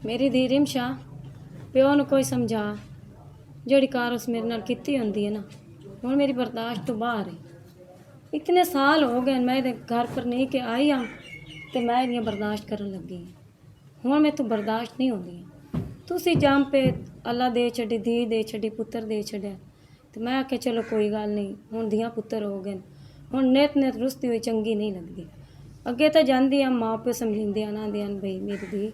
ਮੇਰੀ ਧੀ ਰਿਮਸ਼ਾ ਪਿਓ ਨੂੰ ਕੋਈ ਸਮਝਾ ਜਿਹੜੀ ਕਾਰ ਉਸ ਮੇਰੇ ਨਾਲ ਕੀਤੀ ਹੁੰਦੀ ਹੈ ਨਾ ਹੁਣ ਮੇਰੀ ਬਰਦਾਸ਼ਤ ਤੋਂ ਬਾਹਰ ਹੈ। इतने साल हो गए मैं घर पर नहीं के आई हाँ तो मैं इन्हें बर्दाश्त करन लगी हूँ मैं तो बर्दाश्त नहीं होंदी तुसी जाम पे अल्लाह दे छड़ी धी दे छड़ी पुत्र दे छड़िया तो मैं आख्या चलो कोई गल नहीं हुण धियां पुत्र हो गए हुण नेत नेत रुसती हुई चंगी नहीं लगती अगे तो जांदी आ माँ प्यो समझाते आनाते हैं बई मेरी धी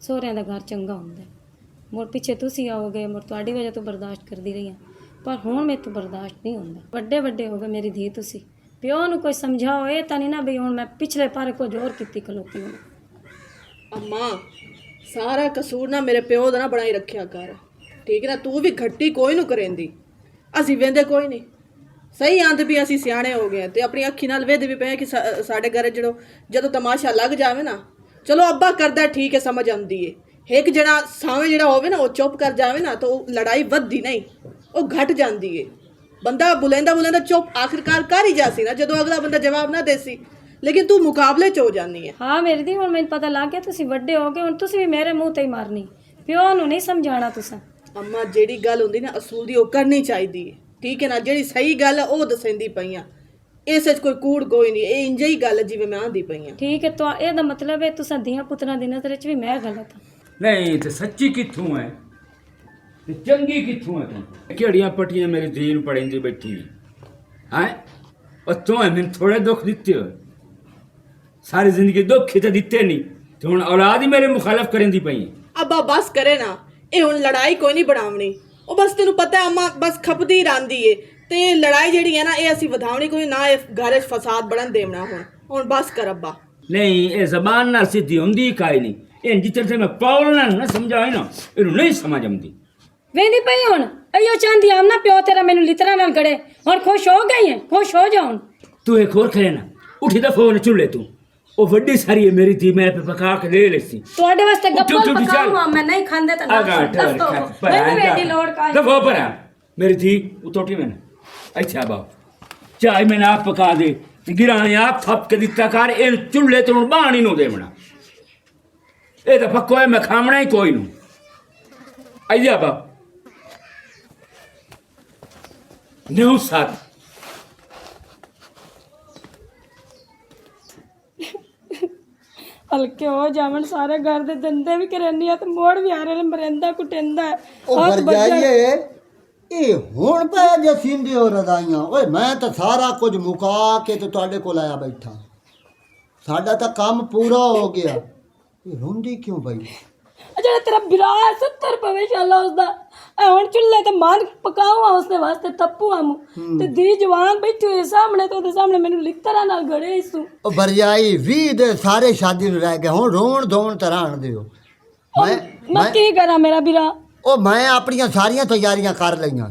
सहुरियां दा घर चंगा हुंदा मुड़ पिछे तुसी आओगे मुड़ तुहाडी वजह तो बर्दाश्त करती रही हाँ पर हुण मेरे तो बर्दाश्त नहीं होंदा वड्डे वड्डे हो गए मेरी धी तुसी प्यो नूं कोई समझाओ ये तो नहीं ना बई हुण मैं पिछले पारे को जोर कीती खलोती हूँ। अम्मा सारा कसूर ना मेरे प्यो दा ना बनाई रखिया कर ठीक है ना तू भी घट्टी कोई नू करेंदी असीं वेंदे कोई नहीं सही आंद भी असीं सियाणे हो गए ते अपनी अखी नाल वेदे भी पे कि साडे घर जदों तमाशा लग जावे ना चलो अब्बा करदा ठीक है समझ आंदी है एक जना सावें जिहड़ा होवे ना वो चुप कर जावे ना तो लड़ाई वधदी नहीं वो घट जाती है बंदा बुलेंदा बुलेंदा चुप आखिरकार कर ही जासी ना जदों अगला बंदा जवाब ना देसी लेकिन तू मुकाबले च हो जानी है। हाँ मेरी दी हुण मैनूं पता लग गया तुसीं वड्डे हो गए हुण तुसीं भी मेरे मूँह ते ही मारनी प्यो नूं नहीं समझाना तुसां। अम्मा जेड़ी गल हुंदी ना असूल दी ओह करनी चाहिदी है ठीक है ना जेड़ी सही गल है ओह दसेंदी पईयां इस च कोई कूड़ कोई नहीं ये इंज ही गल है जिवें मैं आंदी पईयां ठीक है तो एहदा मतलब है तुसां धियां पुत्रां दी नज़र च भी मैं गलत हाँ नहीं तो सच्ची कित्थों है ते चंगी कित्थों है तू केड़ियां पट्टियां मेरी धी नूं पड़ेंदी बैठी हैं और तू मैंने थोड़े दुख दिते हो सारी जिंदगी दुख ही तो दिते नहीं तो हुण औलाद ही मेरे मुखालफ करेंदी पई अब्बा बस करे ना ये हुण लड़ाई कोई नहीं बनावनी ओ बस तेनू पता है अम्मा बस खपदी रहिंदी है ते लड़ाई जेड़ी है ना ये असीं वधावनी कोई ना घर च फसाद बढ़न देवना हुण बस कर अब्बा नहीं ये जबान ना सीधी हुंदी काई नहीं इन जितने से मैं पावल ना समझाए ना इन्हू नहीं समझ आंदी वेंदी पई हुण अयो चांदी आम ना प्यो तेरा मैनू लितरा नाल गड़े हुण खुश हो गई है खुश हो जा हुण तू एक और करे ना उठी दा फोन चुल्ले तू ओ वड्डी सारी है मेरी थी मैं पे पका के ले लेसी तोड़े वास्ते गप्पल पकाऊंगा मैं नहीं खांदे तो ना मैं बेटी लोड़ का दफो पर मेरी थी उतोटी मैंने अच्छा बाप चाय मैंने आप पका दे गिरा आप थप के दिता कर इन चुल्ले तो बाणी नो देवना ये तो पक्को है मैं खामना ही कोई नू आइया बाप न्यू साथ हल्के हो जावन सारे घर दे धंधे भी करनी है तो मोड़ भी आ रहे मरेंदा कुटेंदा है ओ भर जाइए ये हुण पे जसींदे हो रदाइयां ओए मैं तो सारा कुछ मुका के तो ਤੁਹਾਡੇ ਕੋਲ ਆਇਆ बैठा साडा तो काम पूरा हो गया ये रोंदी क्यों भाई ਜਿਹੜਾ तेरा बिरा 70 पवे शाला उसदा ਹੁਣ ਚੁੱਲ੍ਹੇ ਤੇ ਮਾਨ ਪਕਾਉਆ ਉਸਦੇ ਵਾਸਤੇ ਤੱਪੂ ਆਮ ਤੇ ਦੀ ਜਵਾਨ ਬੈਠੀ ਹੋਈ ਸਾਹਮਣੇ ਤੇ ਉਹਦੇ ਸਾਹਮਣੇ ਮੈਨੂੰ ਲਿੱਤਰਾ ਨਾਲ ਗੜੇ ਇਸੂ ਉਹ ਬਰਜਾਈ 20 ਦੇ ਸਾਰੇ ਸ਼ਾਦੀ ਨੂੰ ਰਹਿ ਗਏ ਹੁਣ ਰੋਣ ਧੋਣ ਤਰਾਣ ਦਿਓ ਮੈਂ ਕੀ ਕਰਾਂ ਮੇਰਾ ਬਿਰਾ ਉਹ ਮੈਂ ਆਪਣੀਆਂ ਸਾਰੀਆਂ ਤਿਆਰੀਆਂ ਕਰ ਲਈਆਂ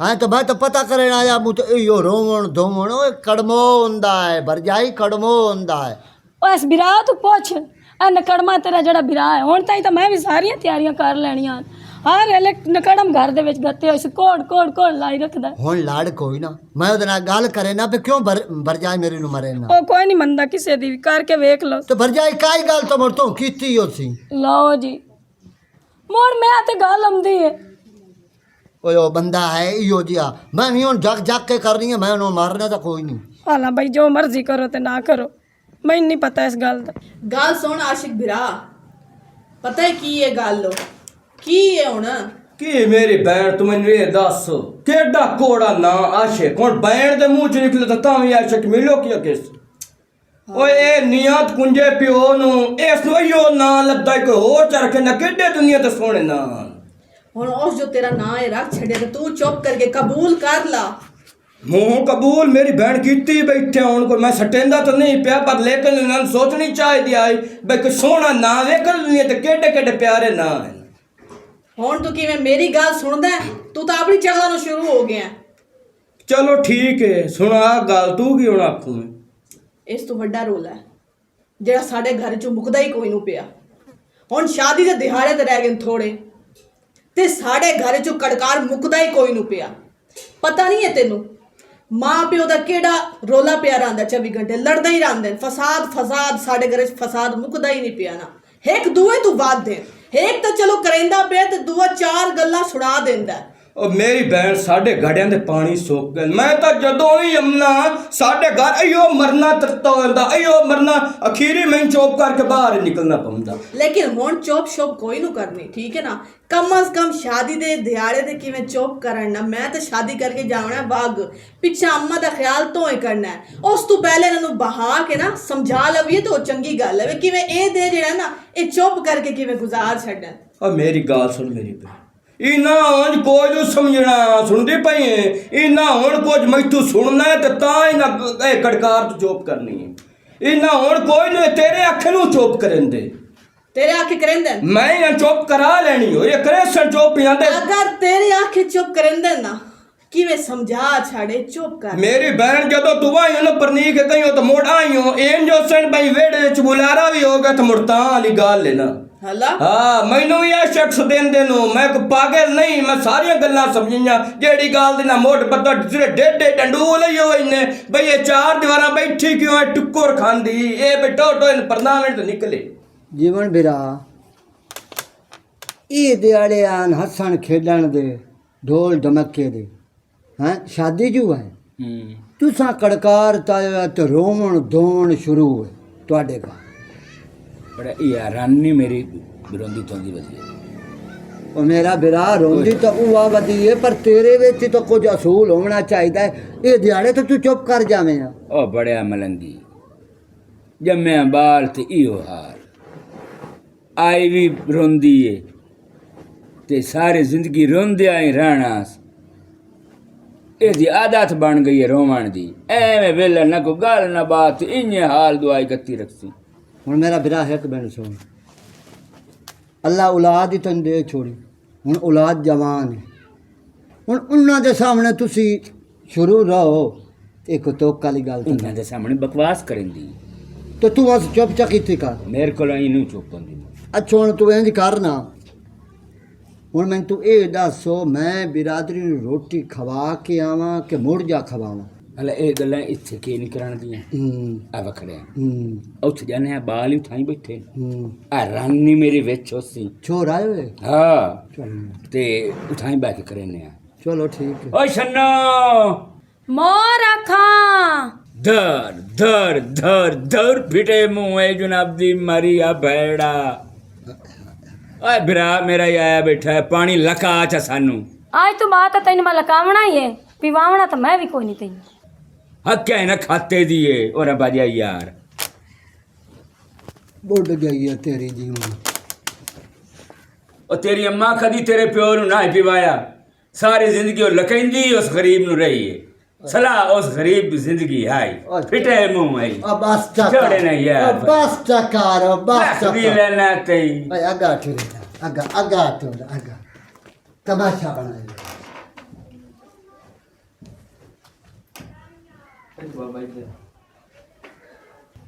ਹਾਂ ਤਾਂ ਮੈਂ ਤਾਂ ਪਤਾ ਕਰਨ ਆਇਆ ਮੂੰ ਤੇ ਇਹੋ ਰੋਣ ਧੋਣ ਓਏ ਕੜਮੋ ਹੁੰਦਾ ਹੈ ਬਰਜਾਈ ਕੜਮੋ ਹੁੰਦਾ ਹੈ ਬਸ ਬਿਰਾ ਤੂੰ ਪੁੱਛ ਆ ਨਕੜਮਾ ਤੇਰਾ ਜਿਹੜਾ ਬਿਰਾ ਹੈ ਹੁਣ ਤਾਈ ਤਾਂ ਮੈਂ ਵੀ ਸਾਰੀਆਂ ਤਿਆਰੀਆਂ ਕਰ ਲੈਣੀਆਂ ਹਾਂ ਰੇਲੇ ਨਕੜਮ ਘਰ ਦੇ ਵਿੱਚ ਗੱਤੇ ਹੋਏ ਸੀ ਕੋੜ ਕੋੜ ਕੋੜ ਲਾਈ ਰੱਖਦਾ ਹੁਣ ਲਾੜ ਕੋਈ ਨਾ ਮੈਂ ਉਹਦੇ ਨਾਲ ਗੱਲ ਕਰੇ ਨਾ ਵੀ ਕਿਉਂ ਬਰਜਾਈ ਮੇਰੇ ਨੂੰ ਮਰੇ ਨਾ ਉਹ ਕੋਈ ਨਹੀਂ ਮੰਨਦਾ ਕਿਸੇ ਦੀ ਵੀ ਕਰਕੇ ਵੇਖ ਲਓ ਤੇ ਬਰਜਾਈ ਕਾਈ ਗੱਲ ਤੋਂ ਮਰ ਤੋਂ ਕੀਤੀ ਹੋ ਸੀ ਲਓ ਜੀ ਮੋੜ ਮੈਂ ਤੇ ਗੱਲ ਆਉਂਦੀ ਹੈ ਓਏ ਉਹ ਬੰਦਾ ਹੈ ਇਹੋ ਜਿਹਾ ਮੈਂ ਵੀ ਹੁਣ ਜਗ ਜਗ ਕੇ ਕਰਨੀ ਹੈ ਮੈਂ ਉਹਨੂੰ ਮਾਰਨਾ ਤਾਂ ਕੋਈ ਨਹੀਂ ਹਾਲਾਂ ਭਾਈ ਜੋ ਮਰਜ਼ੀ ਕਰੋ ਤੇ ਨਾ ਕਰੋ ਮੈਨੂੰ ਨਹੀਂ ਪਤਾ ਇਸ ਗੱਲ ਦਾ ਗੱਲ ਸੁਣ ਆਸ਼ਿਕ ਬਿਰਾ ਪਤਾ ਹੈ ਕੀ ਇਹ ਗੱਲ ਕੀ ਹੈ ਹੁਣ ਕੀ ਮੇਰੀ ਭੈਣ ਤੂੰ ਮੈਨੂੰ ਇਹ ਦੱਸ ਕਿਹੜਾ ਕੋੜਾ ਨਾ ਆਸ਼ਿਕ ਹੁਣ ਭੈਣ ਦੇ ਮੂੰਹ ਚ ਨਿਕਲੇ ਤਾਂ ਵੀ ਆਸ਼ਿਕ ਮਿਲੋ ਕੀ ਕਿਸ ਓਏ ਇਹ ਨਿਯਤ ਕੁੰਜੇ ਪਿਓ ਨੂੰ ਇਸ ਨੂੰ ਇਹੋ ਨਾਂ ਲੱਦਾ ਕੋਈ ਹੋਰ ਚਰਖੇ ਨਾ ਕਿੱਡੇ ਦੁਨੀਆ ਤੇ ਸੋਹਣੇ ਨਾਂ ਹੁਣ ਉਸ ਜੋ ਤੇਰਾ ਨਾਂ ਹੈ ਰੱਖ ਛੱਡੇ ਤੇ ਤੂੰ ਚੁੱਪ ਕਰਕੇ ਕਬੂਲ ਕਰ ਲਾ ਮੂੰਹ ਕਬੂਲ ਮੇਰੀ ਭੈਣ ਕੀਤੀ ਬੈਠੇ ਹੁਣ ਕੋਈ ਮੈਂ ਸਟੇਂਦਾ ਤਾਂ ਨਹੀਂ ਪਿਆ ਪਰ ਲੇਕਿਨ ਇਹਨਾਂ ਨੂੰ ਸੋਚਣੀ ਚਾਹੀਦੀ ਆਈ ਬਈ ਕੋਈ ਸੋਹਣਾ ਨਾਂ ਵੇਖ ਦੁਨੀਆ ਤੇ ਕਿੱਡੇ ਕਿੱਡੇ ਪਿਆਰੇ ਨਾਂ ਹਨ ਹੁਣ ਤੂੰ ਕਿਵੇਂ ਮੇਰੀ ਗੱਲ ਸੁਣਦਾ ਤੂੰ ਤਾਂ ਆਪਣੀ ਚਗਲਾਂ ਨੂੰ ਸ਼ੁਰੂ ਹੋ ਗਿਆ ਚਲੋ ਠੀਕ ਹੈ ਸੁਣਾ ਗੱਲ ਤੂੰ ਕੀ ਹੁਣ ਆਖੂ ਮੈਂ ਇਸ ਤੋਂ ਵੱਡਾ ਰੋਲ ਹੈ ਜਿਹੜਾ ਸਾਡੇ ਘਰ ਚੋਂ ਮੁੱਕਦਾ ਹੀ ਕੋਈ ਨੂੰ ਪਿਆ ਹੁਣ ਸ਼ਾਦੀ ਦੇ ਦਿਹਾੜੇ ਤੇ ਰਹਿ ਗਏ ਥੋੜੇ ਤੇ ਸਾਡੇ ਘਰ ਚੋਂ ਕੜਕਾਰ ਮੁੱਕਦਾ ਹੀ ਕੋਈ ਨੂੰ ਪਿਆ ਪਤਾ ਨਹੀਂ ਹੈ ਤੈਨੂੰ ਮਾਂ ਪਿਓ ਦਾ ਕਿਹੜਾ ਰੋਲਾ ਪਿਆ ਰਹਿੰਦਾ 24 ਘੰਟੇ ਲੜਦਾ ਹੀ ਰਹਿੰਦੇ ਫਸਾਦ ਸਾਡੇ ਘਰ 'ਚ ਫਸਾਦ ਮੁੱਕਦਾ ਹੀ ਨਹੀਂ ਪਿਆ ਨਾ ਇੱਕ ਦੂਏ ਤੋਂ ਵੱਧ ਦੇ। ਇੱਕ ਤਾਂ ਚਲੋ ਕਰੇਂਦਾ ਪਿਆ ਤੇ ਦੂਆ ਚਾਰ ਗੱਲਾਂ ਸੁਣਾ ਦਿੰਦਾ। ਉਹ ਮੇਰੀ ਭੈਣ ਸਾਡੇ ਘੜਿਆਂ ਦੇ ਪਾਣੀ ਸੁੱਕ ਗਏ। ਮੈਂ ਤਾਂ ਜਦੋਂ ਹੀ ਅਮਨਾ ਸਾਡੇ ਘਰ ਅਈਓ ਮਰਨਾ ਤਰਤਾ ਹੁੰਦਾ, ਅਈਓ ਮਰਨਾ, ਅਖੀਰੀ ਮੈਂ ਚੋਪ ਕਰਕੇ ਬਾਹਰ ਨਿਕਲਣਾ ਪਉਂਦਾ। ਲੇਕਿਨ ਹੁਣ ਚੋਪ ਸ਼ੋਪ ਕੋਈ ਨੂੰ ਕਰਨੀ, ਠੀਕ ਹੈ ਨਾ। ਕਮ ਅਜ਼ ਕਮ ਸ਼ਾਦੀ ਦੇ ਦਿਹਾੜੇ ਤੇ ਕਿਵੇਂ ਚੋਪ ਕਰਨ ਨਾ। ਮੈਂ ਤਾਂ ਸ਼ਾਦੀ ਕਰਕੇ ਜਾਵਣਾ ਬਾਗ ਪਿੱਛਾ ਅੰਮਾ ਦਾ ਖਿਆਲ ਤੋਂ ਹੀ ਕਰਨਾ ਹੈ। ਉਸ ਤੋਂ ਪਹਿਲੇ ਇਹਨਾਂ ਨੂੰ ਬਹਾ ਕੇ ਨਾ ਸਮਝਾ ਲਵੀਏ ਤਾਂ ਉਹ ਚੰਗੀ ਗੱਲ ਹੈ। ਕਿਵੇਂ ਇਹ ਦੇ ਜਿਹੜਾ ਨਾ ਇਹ ਚੁੱਪ ਕਰਕੇ ਕਿਵੇਂ ਗੁਜ਼ਾਰ ਛੱਡਣ। ਆ ਮੇਰੀ ਗੱਲ ਸੁਣ ਮੇਰੀ ਭੈਣ, ਇਨਾ ਹੁਣ ਕੁਝ ਨੂੰ ਸਮਝਣਾ ਸੁਣਦੀ ਪਈ ਹੈ, ਇਨਾ ਹੁਣ ਕੁਝ ਮੈਥੋਂ ਸੁਣਨਾ ਹੈ ਤੇ ਤਾਂ ਹੀ ਨਾ ਇਹ ਕੜਕਾਰ ਤੋਂ ਚੋਪ ਕਰਨੀ ਹੈ। ਇਨਾ ਹੁਣ ਕੋਈ ਨੂੰ ਤੇਰੇ ਅੱਖ ਨੂੰ ਚੋਪ ਕਰਨ ਦੇ, ਤੇਰੇ ਆਖੇ ਕਰੇਂਦੇ ਮੈਂ ਇਹਨਾਂ ਚੁੱਪ ਕਰਾ ਲੈਣੀ ਹੋ। ਇਹ ਕ੍ਰਿਸ਼ਨ ਚੁੱਪ ਜਾਂਦੇ। ਅਗਰ ਤੇਰੇ ਆਖੇ ਚੁੱਪ ਕਰੇਂਦੇ ਨਾ ਕਿਵੇਂ ਸਮਝਾ ਛਾੜੇ ਚੁੱਪ ਕਰ। ਮੇਰੀ ਭੈਣ ਜਦੋਂ ਤੂੰ ਆਈ ਨਾ ਪਰਨੀਕ ਕਹੀਓ ਤਾਂ ਮੁੜ ਆਈ ਹੋ ਐਨ ਜੋ ਸਣ ਬਈ ਵੇੜੇ ਵਿੱਚ ਬੁਲਾਰਾ ਵੀ ਹੋ ਗਿਆ ਤਾਂ ਮੁੜਤਾਂ ਵਾਲੀ ਗੱਲ ਲੈਣਾ। ਹਲਾ ਹਾਂ ਮੈਨੂੰ ਵੀ ਇਹ ਸ਼ਖਸ ਦੇਂਦੇ ਨੂੰ ਮੈਂ ਕੋ ਪਾਗਲ ਨਹੀਂ। ਮੈਂ ਸਾਰੀਆਂ ਗੱਲਾਂ ਸਮਝੀਆਂ ਜਿਹੜੀ ਗੱਲ ਦੇ ਨਾ ਮੋਟ ਪੱਤਾ ਜਿਹੜੇ ਡੇਡੇ ਡੰਡੂ ਲਈ ਹੋਏ ਨੇ ਬਈ ਇਹ ਚਾਰ ਦੀਵਾਰਾਂ ਬੈਠੀ ਕਿਉਂ ਹੈ ਟੁੱਕਰ ਖਾਂਦੀ ਇਹ ਬੇਟੋ ਟੋਨ ਪਰਨਾਮੈਂਟ ਤੋਂ ਨਿਕਲੇ। ਜੀਵਨ ਬਿਰਾ ਇਹ ਦਿਹਾੜੇ ਆਨ ਹੱਸਣ ਖੇਡਣ ਦੇ ਢੋਲ ਢਮੱਕੇ ਦੇ ਹੈਂ ਸ਼ਾਦੀ ਜੂ ਹੈ ਤੁਸਾਂ ਕੜਕਾਰ ਤਾਇਆ ਤੇ ਰੋਵਣ ਧੋਣ ਸ਼ੁਰੂ ਹੋਏ ਤੁਹਾਡੇ ਘਰ। ਪਰ ਇਹ ਰਾਨੀ ਮੇਰੀ ਬਿਰੋਂਦੀ ਤੋਂਦੀ ਵਧੀਆ। ਉਹ ਮੇਰਾ ਬਿਰਾ ਰੋਂਦੀ ਤਾਂ ਉਹ ਆ ਵਧੀ ਹੈ ਪਰ ਤੇਰੇ ਵਿੱਚ ਤਾਂ ਕੁਝ ਅਸੂਲ ਹੋਣਾ ਚਾਹੀਦਾ ਹੈ। ਇਹ ਦਿਹਾੜੇ ਤਾਂ ਤੂੰ ਚੁੱਪ ਕਰ ਜਾਵੇਂ ਆ। ਉਹ ਬੜਿਆ ਮਲੰਗੀ ਜੰਮਿਆ ਬਾਲ ਤੇ ਇਹੋ ਹਾਲ ਆਈ ਵੀ ਰੋਂਦੀ ਏ ਤੇ ਸਾਰੀ ਜ਼ਿੰਦਗੀ ਰੋਂਦਿਆਂ ਹੀ ਰਹਿਣਾ। ਇਹਦੀ ਆਦਤ ਬਣ ਗਈ ਹੈ ਰੋਵਣ ਦੀ। ਐਵੇਂ ਵੇਲੇ ਨਾ ਕੋਈ ਗੱਲ ਨਾ ਬਾਤ ਇੰਨੇ ਹਾਲ ਦੁਆਈ ਕੱਤੀ ਰੱਖੀ। ਹੁਣ ਮੇਰਾ ਬਿਰਾ ਹੈ ਕਿ ਬੈਨ ਸੁਣ ਅੱਲਾ ਔਲਾਦ ਹੀ ਤੈਨੂੰ ਦੇ ਛੋੜੀ। ਹੁਣ ਔਲਾਦ ਜਵਾਨ ਹੈ। ਹੁਣ ਉਹਨਾਂ ਦੇ ਸਾਹਮਣੇ ਤੁਸੀਂ ਸ਼ੁਰੂ ਰਹੋ ਇੱਕ ਤੋਕ ਵਾਲੀ ਗੱਲ ਉਹਨਾਂ ਦੇ ਸਾਹਮਣੇ ਬਕਵਾਸ ਕਰੇਂਦੀ ਤੇ ਤੂੰ ਬਸ ਚੁੱਪ ਚਾਪ ਕੀਤੀ ਕਰ। ਮੇਰੇ ਕੋਲ ਇਹਨੂੰ ਚੁੱਪ ਹੁੰਦੀ। ਅੱਛਾ ਹੁਣ ਤੂੰ ਇੰਝ ਕਰ ਨਾ ਹੁਣ ਮੈਨੂੰ ਤੂੰ ਇਹ ਦੱਸੋ ਮੈਂ ਬਿਰਾਦਰੀ ਨੂੰ ਰੋਟੀ ਖਵਾ ਕੇ ਆਵਾਂ ਕਿ ਮੁੜ ਜਾ ਖਵਾਵਾਂ। ਹਲੇ ਇਹ ਗੱਲਾਂ ਇੱਥੇ ਕੀ ਨਹੀਂ ਕਰਾਉਣ ਦੀਆਂ। ਆ ਵਖੜਿਆ ਉੱਥੇ ਜਾਣੇ ਆ ਬਾਲ ਹੀ ਉਠਾਈ ਬੈਠੇ ਆ ਰਾਨੀ ਮੇਰੇ ਵਿੱਚ ਹੋਸੀ ਛੋਰ ਆਏ ਹੋਏ ਹਾਂ ਚਲ ਤੇ ਉਠਾਈ ਬੈ ਕੇ ਕਰਨੇ ਆ। ਚਲੋ ਠੀਕ ਹੈ। ਓਏ ਛੰਨੋ मोर अखां धर धर धर धर फिटे मुँह है जनाब दी मारी आ भैड़ा। ओए बिरा मेरा ही आया बैठा है पानी लका चा सानू। आज तो बात है तेन मैं लकावना ही है पिवावना तो मैं भी कोई नहीं तेन। हक क्या है ना खाते दिए और बाजिया यार बुढ़ गई है तेरी जीवन। और तेरी अम्मा कदी तेरे प्यो नू ना पिवाया सारी जिंदगी वो लकैंदी उस गरीब नू रही है। सलाह उस गरीब की जिंदगी आई फिटे मुंह आई अब बस चकार छोड़े नहीं यार अब बस चकार अब बस भी चकार लेना तई भाई आगा ठुरे आगा आगा ठुरे आगा तमाशा बनाए।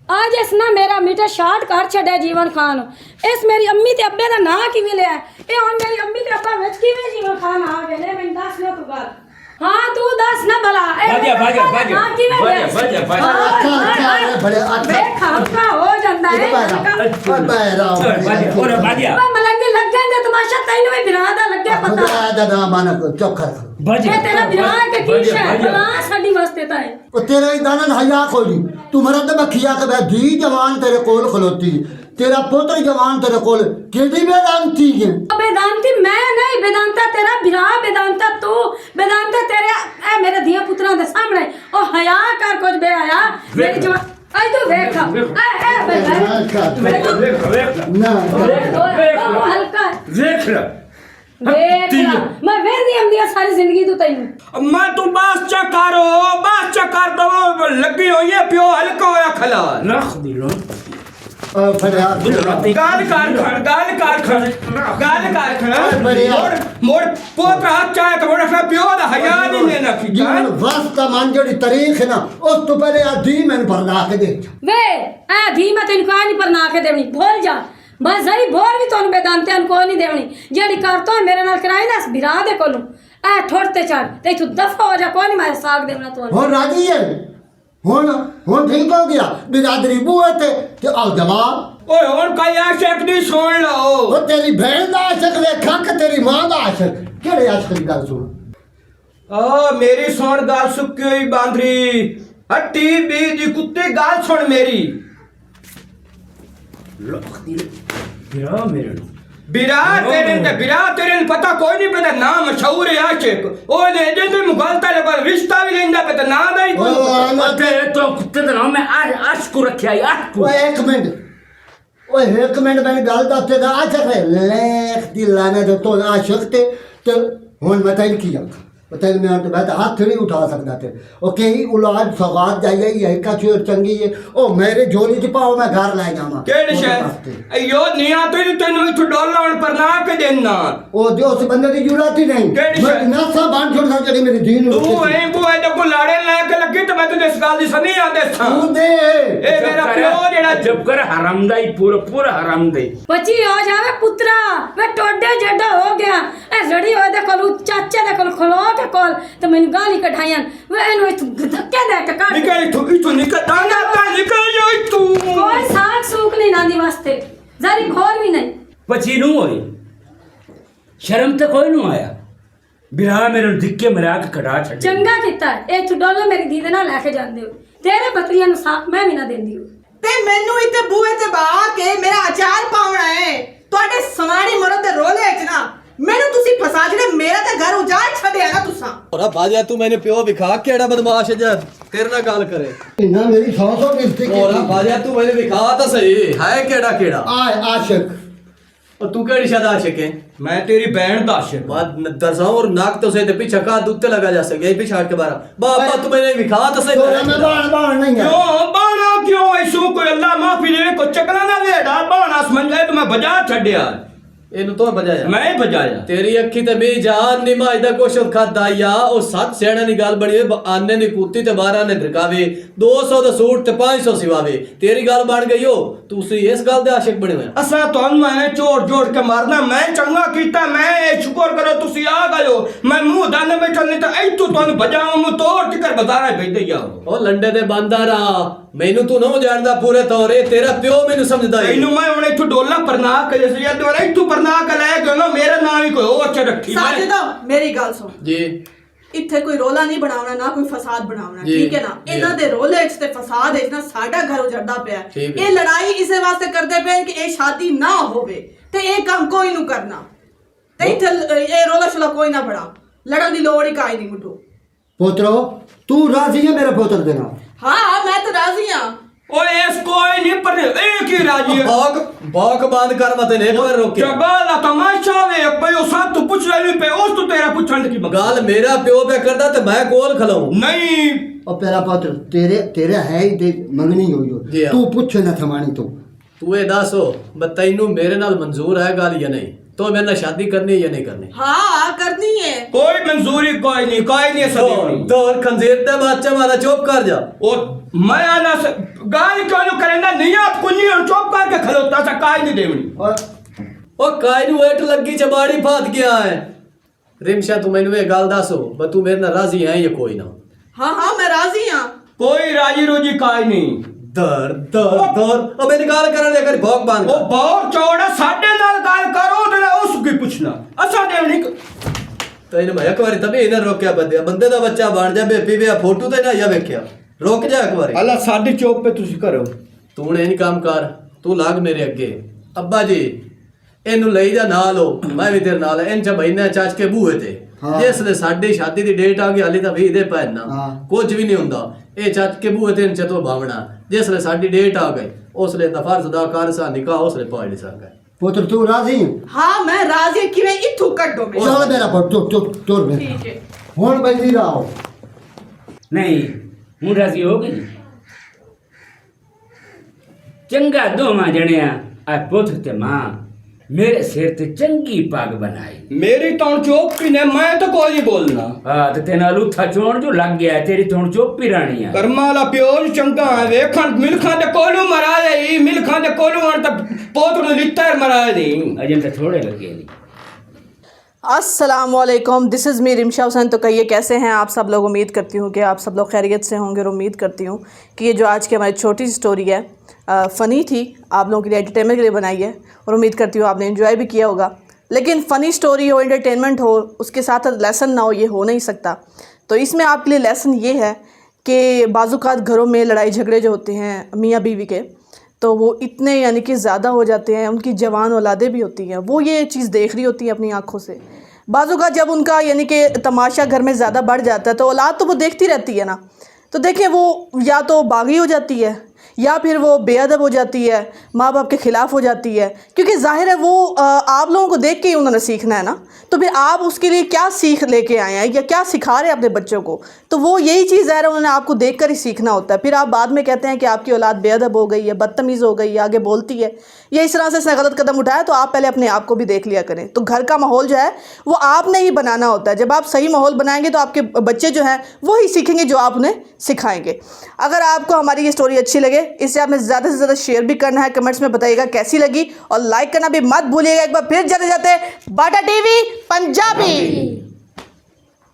आज इस ना मेरा मीठा शाट कर छड़े जीवन खान। इस मेरी अम्मी ते अब्बे दा नां किवें लिया ए हुन मेरी अम्मी ते अब्बा विच किवें जीवन खान आ गए ने मैनूं दस लो तू गल। हाँ तू दस ना भला भाजा बड़े खाका हो जांदा है मलंगे लग जांदे तमाशा तैनूं भी बिरा दा लगे पता दा नाम माना चुप कर ये तेरा बिरा के की है भला साडी वास्ते ता है ओ तेरा ही दानन हया कोई तू मरा ते बखिया के बै धी जवान तेरे कोल खलोती तेरा पुत्र जवान तेरे कोल केडी वेदांती है। वेदांती मैं नहीं वेदांता तेरा बिरा वेदांता तू वेदांता तेरे ए मेरे धिया पुत्रा दे सामने ओ हया कर कुछ बे आया मेरी जवान आई तो देख ना हल्का देख ला मैं वेंदी हम दिया सारी जिंदगी तू तैनू मैं तू बस चकार दो लगी हुई है प्यो हल्का होया खला रख दिलो गाल कार मोड़ पोत्र हाथ चाहे तो मोड़ प्यो दा हया नहीं ना जीवन वास्ता मान जोड़ी तारीख है ना उस तो पहले आधी मैंने भरना के दे वे ए धी मैं तैनू कहां नहीं परना के देवनी भूल जा बस सही भोर भी तोन वेदांतियां को नहीं देवनी जेड़ी कर तो मेरे नाल कराई ना बिरा दे कोलू ए ठोड़ते चढ़ ते तू दफा हो जा कोई नहीं मैं साग देवना तो हो राजी है ਹੁਣ ਠੀਕ ਹੋ ਗਿਆ ਬਿਰਾਦਰੀ ਬੂਹੇ ਤੇ ਆਓ ਜਵਾਬ ਓਏ ਹੁਣ ਕਈ ਆਸ਼ਕ ਦੀ ਸੁਣ ਲਓ ਉਹ ਤੇਰੀ ਭੈਣ ਦਾ ਆਸ਼ਕ ਵੇਖਾਂ ਕਿ ਤੇਰੀ ਮਾਂ ਦਾ ਆਸ਼ਕ ਕਿਹੜੇ ਆਸ਼ਕ ਦੀ ਗੱਲ ਸੁਣ ਆ ਮੇਰੀ ਸੁਣ ਗੱਲ ਸੁੱਕੀ ਹੋਈ ਬਾਂਦਰੀ ਹੱਟੀ ਬੀ ਦੀ ਕੁੱਤੇ ਗੱਲ ਸੁਣ ਮੇਰੀ ਬਿਰਾ ਮੇਰੇ ਨੂੰ ਬਿਰਾ ਤੇਰੇ ਨੂੰ ਪਤਾ ਕੋਈ ਨਹੀਂ ਪਤਾ ਨਾ ਮਸ਼ਹੂਰ ਹੈ ਆਸ਼ਕ ਉਹ ਨੇ ਜੇ ਮੁਗਲਤਾ ਲਗਾ ਰਿਸ਼ਤਾ ਵੀ ਲੈਂਦਾ ਪਤਾ ਨਾ ਦਾ ਹੀ ਕੋਈ ਤੇ ਤੋ ਕੁੱਤੇ ਦਾ ਨਾਮ ਮੈਂ ਆਸ਼ਕੂ ਰੱਖਿਆ ਆਸ਼ਕੂ ਓਏ ਇੱਕ ਮਿੰਟ ਮੈਨੂੰ ਗੱਲ ਦੱਸ ਤੇ ਦਾ ਆਸ਼ਕ ਹੈ ਲੇਖ ਦੀ ਲਾਣੇ ਦੇ ਤੋਂ ਆਸ਼ਕ ਤੇ ਹੁਣ ਮੈਂ ਤੈਨੂੰ ਕੀ ਆਖਾਂ بتائیں میں تو بہت ہاتھ نہیں اٹھا سکتا تھے وہ کہیں اولاد سوغات جائیے یہ کا چور چنگی ہے او میرے جھولی چ پاؤ میں گھر لے جاواں کیڑے شے ایو نیا تو تینوں ایتھے ڈالن پر نہ کے دینا او جو اس بندے دی ضرورت ہی نہیں میں ناسا بان چھوڑ سا جڑی میری دین تو اے بو اے کو لاڑے لے کے لگی تے میں تے اس گل دی سنی آندے تھا تو دے اے میرا پیو جڑا جب کر حرام دا ہی پورا حرام دے بچی ہو جاوے پترا میں ٹوڈے جڈا ہو گیا اے لڑی ہوئے دے کول چاچے دے کول کھلو کے کول تے مینوں گالی کڈھائیاں وہ اینو دھکے دے کے کڈ نکل تو نکل دانا تا نکل جو تو کوئی ساگ سوک نہیں ناندی واسطے ذری گھور بھی نہیں بچی نو ہوئی شرم تے کوئی نو آیا برا میرے دھکے مرا کے کڈا چھڈ چنگا کیتا اے تو ڈولو میری دیدے نال لے کے جاندے ہو تیرے بکریاں نو ساگ میں بھی نہ دیندی ہوں تے مینوں ایتھے بوئے تے با کے میرا اچار پاونا ہے تواڈے سواری مرد دے رولے وچ نا مینوں تسی پھسا چھڑے میرا تے گھر اجاڑ چھڈیا نا تساں اور باجا تو میں نے پیو وکھا کیڑا بدماش ہے جد تیرے نال گل کرے نہ میری 100 بےزتی اور کی باجا تو میں نے وکھا تا صحیح ہے کیڑا آئے عاشق اور تو کیڑی شاد عاشق ہے میں تیری بہن دا عاشق بات درساں اور ناک تو سے تے پیچھے کا دوتے لگا جا سکے پیچھے ہٹ کے بارا بابا تو میں نے وکھا تا تو میں صحیح بان نہیں ہے کیوں بانا کیوں ایسو کوئی اللہ معافی دے کو چکلا نہ دے ڈال بانا سمجھ لے تو میں بجا چھڈیا اینو تو بجایا میں بجایا تیری اکھی تے بے جان نماز دا کوشش کھدا یا او سات سیڑا دی گل بڑی آنے دی کوتی تے 12 نے دھرکاوے 200 دا سوٹ تے 500 سیواوے تیری گل بن گئی ہو تسی اس گل دے عاشق بنے ہوئے اسا تانوں میں جوڑ کے مارنا میں چنگا کیتا میں شکر کرو تسی آ گئے ہو میں منہ دانے بیٹھا نہیں تے ایتھوں تانوں بجاواں منہ توڑ ٹکر بازار بھیج دے جاؤ او لنڈے دے باندارا مینوں تو نہ جاندا پورے طور اے تیرا پیو مینوں سمجھدا اے اینو میں ہن ایتھوں ڈولا پرنا کے جس یا تے ایتھوں پرنا کے لے گئے نا میرا نام ہی کوئی اور چ رکھی ساجدہ میری گل سن جی ਇੱਥੇ ਕੋਈ ਰੋਲਾ ਨਹੀਂ ਬਣਾਉਣਾ ਨਾ ਕੋਈ ਫਸਾਦ ਬਣਾਉਣਾ ਜੀ, ਠੀਕ ਹੈ ਨਾ ਜੀ। ਇਹਨਾਂ ਦੇ ਰੋਲੇ ਵਿੱਚ ਤੇ ਫਸਾਦ ਵਿੱਚ ਨਾ ਸਾਡਾ ਘਰ ਉਜੜਦਾ ਪਿਆ ਹੈ। ਠੀਕ ਹੈ। ਇਹ ਲੜਾਈ ਇਸੇ ਵਾਸਤੇ ਕਰਦੇ ਪਏ ਕਿ ਇਹ ਸ਼ਾਦੀ ਨਾ ਹੋਵੇ ਤੇ ਇਹ ਕੰਮ ਕੋਈ ਨੂੰ ਕਰਨਾ ਤੇ ਇੱਥੇ ਇਹ ਰੋਲਾ ਸ਼ਲਾ ਕੋਈ ਨਾ ਬਣਾ ਲੜਨ ਦੀ ਲੋੜ ਹੀ ਕਾਈ ਨਹੀਂ ਮੁੱਢੂ پوترو تو راضی ہے میرے پوتر دے نال ਹਾਂ ਮੈਂ ਤਾਂ ਰਾਜ਼ੀ ਹਾਂ اوے اس کوئی نہیں پر ایک ہی راجی ہے باک باند کر مت نے ایک بار روکے جگالا تماشا وے پیو سات تو پوچھ رہی پہ اس تو تیرا پوچھن کی بگال گال میرا پیو پہ کردا تے میں کول کھلاؤں نہیں اور پیرا پوتر تیرے ہے ہی تے منگنی ہوئی ہو جی ہاں۔ تو پوچھے نہ تھمانی تو اے دسو بتینو میرے نال منظور ہے گل یا نہیں تو میرے نال شادی کرنی یا نہیں کرنی ہاں کرنی ہے کوئی منظوری کوئی نہیں سدی دور خنزیر تے بچہ مارا چوپ کر جا اور میں آنا سے گالی کیوں کریں گا نیات کنی اور چوپ کر کے کھلوتا سا کائی نہیں دیونی او کائی نو ایٹ لگی چباڑی پھات گیا ہے رمشا تو مینوں اے گل دسو ب تو میرے نال راضی ہے یا کوئی نہ ہاں ہاں میں راضی ہاں کوئی راجی روجی کائی نہیں در او میری گال کرن لے کر بھوک باندھ وہ بہت چوڑا ساڈے نال گال کرو تے اس کی پوچھنا اسا دیونی تو انہوں میں ایک باری تبھی انہیں روکیا بندے دا بچہ بان جا بے پی ویا فوٹو تے نہ یا ویکھیا روک جا ایک باری اللہ ساڈی چوپ پہ تسی کرو تو نے نہیں کام کر تو لاگ میرے اگے ابا جی اینو لئی جا نال ہو میں بھی تیرے نال ان چ مہینے چاچ کے بوئے تے جس لے ساڈی شادی دی ڈیٹ آ گئی ہلی تا 20 دے پہننا کچھ بھی نہیں ہوندا اے چاچ کے بوئے تے ان چ تو بھاونا جس لے ساڈی ڈیٹ آ گئی اس لے دا فرض ادا کر سا نکاح اس لے پائی نہیں سکے پوتر تو راضی ہے ہاں میں راضی کیویں ایتھوں کڈو میں چل میرا پوتر تو ٹھیک ہے ہن بندی راو نہیں ہوں راضی ہو گئی چنگا دو ماں جنیا آ پوتر تے ماں میرے سر تے چنگی پاگ بنائی میری تون چوپی نے میں تو کوئی نہیں بولنا ہاں تے تینا لوتھا چون جو لگ گیا ہے تیری تون چوپی رانی ہے کرمالا پیوج چنگا ہے ویکھن ملکھاں دے کولو مرائے ہی ملکھاں دے کولو ہن تے پوتر نو لتا مرائے نہیں اجن تے تھوڑے لگے نہیں السلام علیکم، دس از می رمشا حسین. تو کہیے کیسے ہیں آپ سب لوگ؟ امید کرتی ہوں کہ آپ سب لوگ خیریت سے ہوں گے، اور امید کرتی ہوں کہ یہ جو آج کی ہماری چھوٹی سی سٹوری ہے فنی تھی، آپ لوگوں کے لیے انٹرٹینمنٹ کے لیے بنائی ہے، اور امید کرتی ہوں آپ نے انجوائے بھی کیا ہوگا. لیکن فنی سٹوری ہو، انٹرٹینمنٹ ہو، اس کے ساتھ لیسن نہ ہو، یہ ہو نہیں سکتا. تو اس میں آپ کے لیے لیسن یہ ہے کہ بعض اوقات گھروں میں لڑائی جھگڑے جو ہوتے ہیں میاں بیوی کے، تو وہ اتنے یعنی کہ زیادہ ہو جاتے ہیں، ان کی جوان اولادیں بھی ہوتی ہیں، وہ یہ چیز دیکھ رہی ہوتی ہیں اپنی آنکھوں سے. بعض اوقات جب ان کا یعنی کہ تماشا گھر میں زیادہ بڑھ جاتا ہے تو اولاد تو وہ دیکھتی رہتی ہے نا، تو دیکھیں وہ یا تو باغی ہو جاتی ہے، یا پھر وہ بے ادب ہو جاتی ہے، ماں باپ کے خلاف ہو جاتی ہے، کیونکہ ظاہر ہے وہ آپ لوگوں کو دیکھ کے ہی انہوں نے سیکھنا ہے نا. تو پھر آپ اس کے لیے کیا سیکھ لے کے آئے ہیں یا کیا سکھا رہے ہیں اپنے بچوں کو؟ تو وہ یہی چیز ظاہر ہے انہوں نے آپ کو دیکھ کر ہی سیکھنا ہوتا ہے. پھر آپ بعد میں کہتے ہیں کہ آپ کی اولاد بے ادب ہو گئی ہے، بدتمیز ہو گئی ہے، آگے بولتی ہے، یا اس طرح سے اس نے غلط قدم اٹھایا. تو آپ پہلے اپنے آپ کو بھی دیکھ لیا کریں. تو گھر کا ماحول جو ہے وہ آپ نے ہی بنانا ہوتا ہے. جب آپ صحیح ماحول بنائیں گے تو آپ کے بچے جو ہیں وہی سیکھیں گے جو آپ انہیں سکھائیں گے. اگر آپ کو ہماری یہ سٹوری اچھی لگے، اس سے آپ نے زیادہ سے زیادہ شیئر بھی کرنا ہے، کمنٹس میں بتائیے گا کیسی لگی، اور لائک کرنا بھی مت بھولیے گا. ایک بار پھر جاتے جاتے باٹا ٹی وی پنجابی.